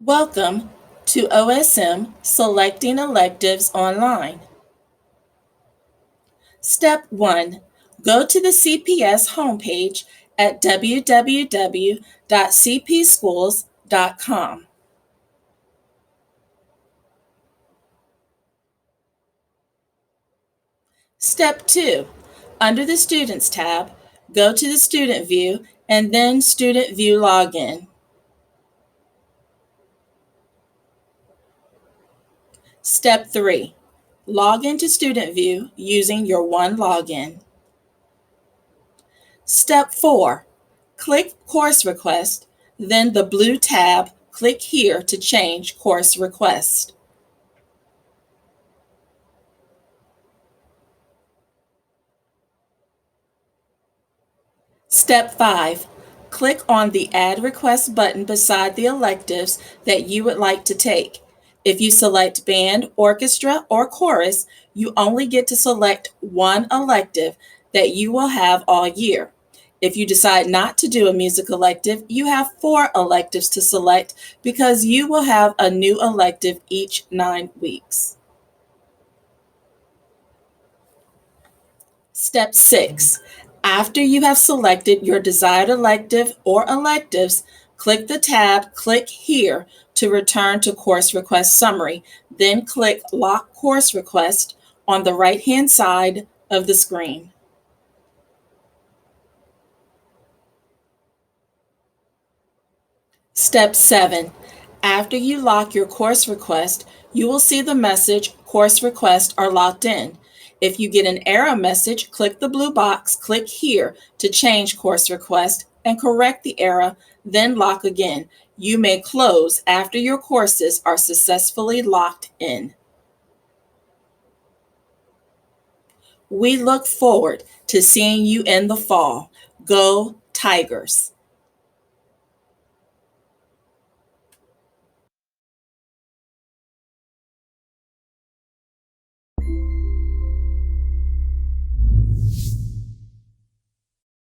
Welcome to OSM Selecting Electives Online. Step 1. Go to the CPS homepage at www.cpschools.com. Step 2. Under the Students tab, go to the Student View and then Student View Login. Step 3. Log into Student View using your one login. Step 4. Click Course Request, then the blue tab, click here to change course request. Step 5. Click on the Add Request button beside the electives that you would like to take. If you select band, orchestra, or chorus, you only get to select one elective that you will have all year. If you decide not to do a music elective, you have 4 electives to select because you will have a new elective each 9 weeks. Step 6. After you have selected your desired elective or electives, click the tab Click Here to return to Course Request Summary, then click Lock Course Request on the right-hand side of the screen. Step 7. After you lock your course request, you will see the message Course Requests are locked in. If you get an error message, click the blue box, click here to change course request and correct the error, then lock again. You may close after your courses are successfully locked in. We look forward to seeing you in the fall. Go Tigers!